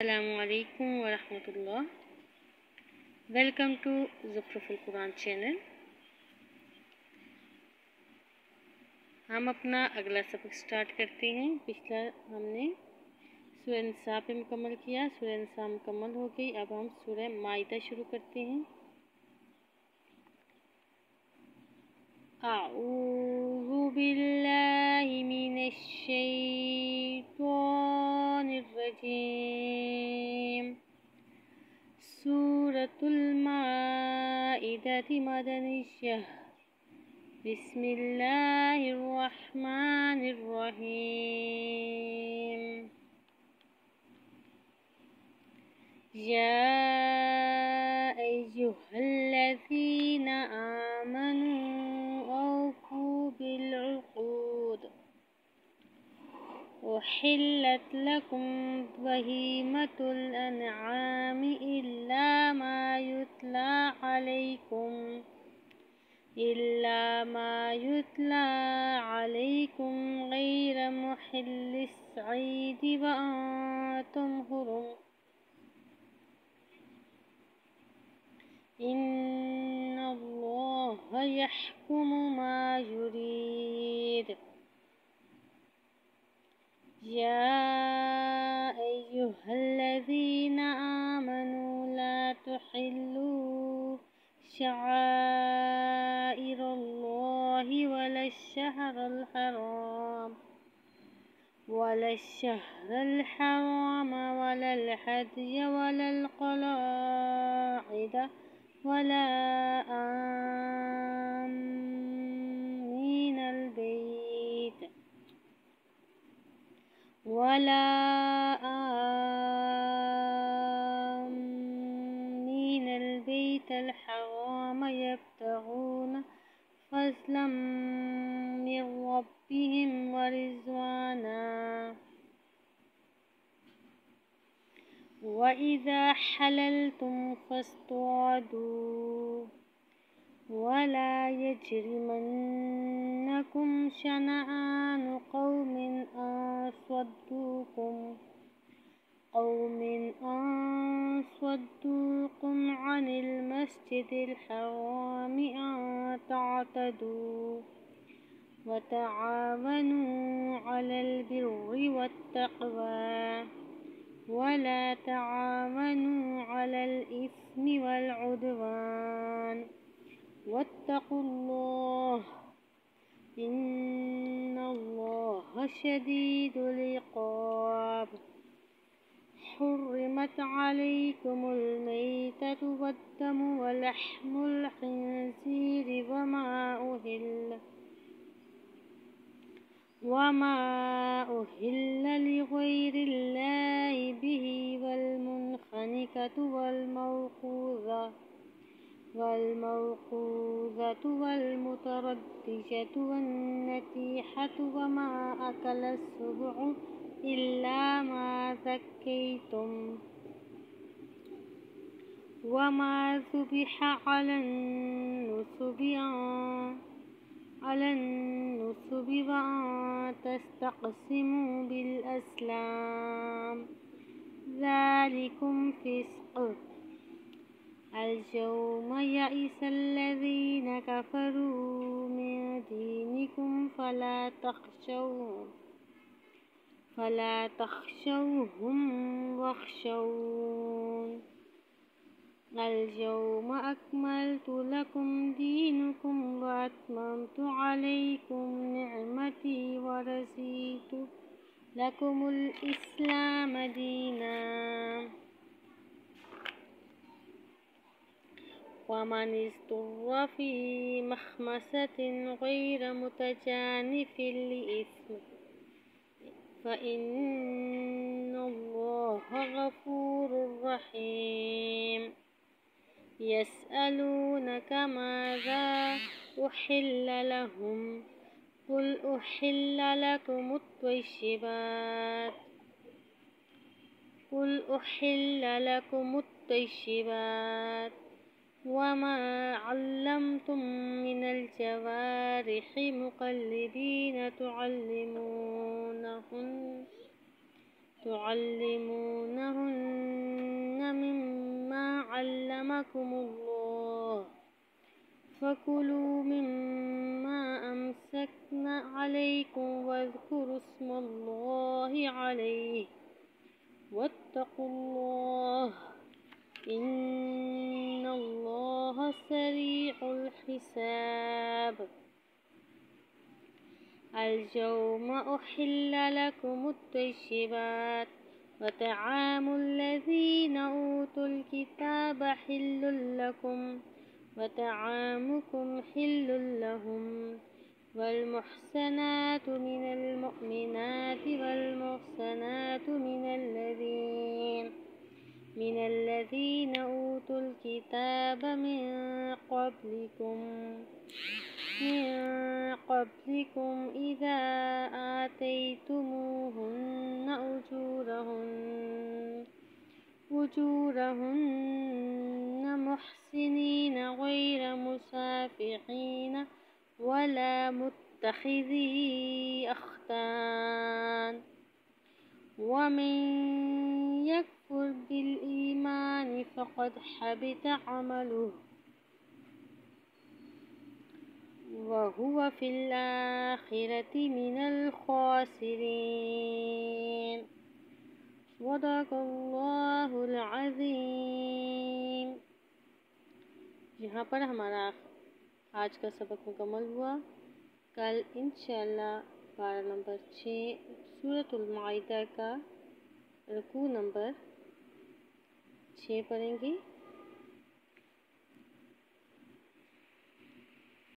अस्सलामुअलैकुम वरहमतुल्लाह। Welcome to Zukhruful Quran channel. हम अपना अगला सबक स्टार्ट करते हैं। पिछला हमने सूरह निसा पे मुकम्मल किया। सूरह निसा मुकम्मल हो गई। अब हम सूरह माइदा शुरू करते हैं। अऊज़ु बिल्लाहि मिनश शैतानिर रजीम। सूरतुल माइदति मदनिय्यह। बिस्मिल्लाहिर रहमानिर रहीम। या अय्युहल्लज़ीना आमनू औफू बिल उक़ूद। उहिल्लत लकुम बहीमतुल अनआमि इल्ला मा युतला अलैकुम गैर मुहिल्लिस सईद व अंतुम हुरुम। इन्नल्लाह यहकुमु मा युरीद। या अय्युहल्लज़ीना आमनू ला तुहिल्लू शआइरल्लाहि वलश्शहरल हराम वलल हदिय वलल क़लाइद वला आमीनल बैतल हराम यब्तगून फ़ज़लन मिन रब्बिहिम व रिज़वाना। व इज़ा हलल्तुम फ़ास्तदू वला यजरिमन्नकुम शनआनु क़ौमिन अन स्वद्दूकुम अनिल मस्जिदिल हरामि अन तअतदू। व तआवनू अलल बिर्रि वत्तक़वा वला तआवनू अलल इस्मि वल उद्वान। वत्तक़ुल्लाह इन्नल्लाह शदीदुल इक़ाब। हुर्रिमत अलैकुमुल मैततु वद्दमु वलहमुल खिंज़ीरि वमा उहिल्ल लिग़ैरिल्लाहि बिही वलमुनख़निक़तु वलमौक़ूज़तु वलमुतरद्दियतु वन्नतीहतु वमा अकलस्सुबुअ इल्ला मा ज़क्कैतुम वमा ज़ुबिह अलन्नुसुबि व अन तस्तक़सिमू बिल अस्लाम ज़ालिकुम फ़िस्क़। अल-यौम यइसल्लज़ीना कफ़रू मिन दीनिकुम फ़ला तख़शौहुम वख़शौन। अल-यौम अकमलतु लकुम दीनकुम व अतममतु अलैकुम निअमती व रज़ीतु लकुमुल इस्लाम दीना। वमन इज़्तुर्रा फ़ी मख़मसतिन गैर मुतजानिफ़िन लिइस्म फ़इन्नल्लाह गफ़ूरुर रहीम। यसअलूनक माज़ा उहिल्ल लहुम क़ुल उहिल्ल लकुमुत तय्यिबात वमा अल्लमतुम मिनल जवारिहि मुक़ल्लिबीन तुअल्लिमूनहुन्ना अनअमकुमुल्लाह फकुलू मिम्मा अमसकना अलैकुम वज़्कुरुस्मल्लाहि अलैहि वत्तकुल्लाह इन्नल्लाह सरीउल हिसाब। अल-यौमा उहिल्ला लकुमुत-तय्यिबात वतआमुल्लज़ीना ऊतुल किताबा हिल्लुल लकुम वतआमुकुम हिल्लुल लहुम वल्मुहसनातु मिनल मुअमिनाति वल्मुहसनातु मिनल्लज़ीना ऊतुल किताबा मिन क़ब्लिकुम इज़ा आतैतुमूहुन्ना उजूरहुन्ना मुहसिनीना गैर मुसाफिहीना वला मुत्तखिज़ी अख़्दान वमन यकफुर बिल ईमानि फ़क़द हबित अमलुहु वहुव फ़िल आख़िरति मिनल ख़ासिरीन। सदक़ल्लाहुल अज़ीम। यहाँ पर हमारा आज का सबक मुकम्मल हुआ। कल इंशाअल्लाह पारा नंबर 6 सूरतुल माइदा का रुकू नंबर 6 पढ़ेंगे।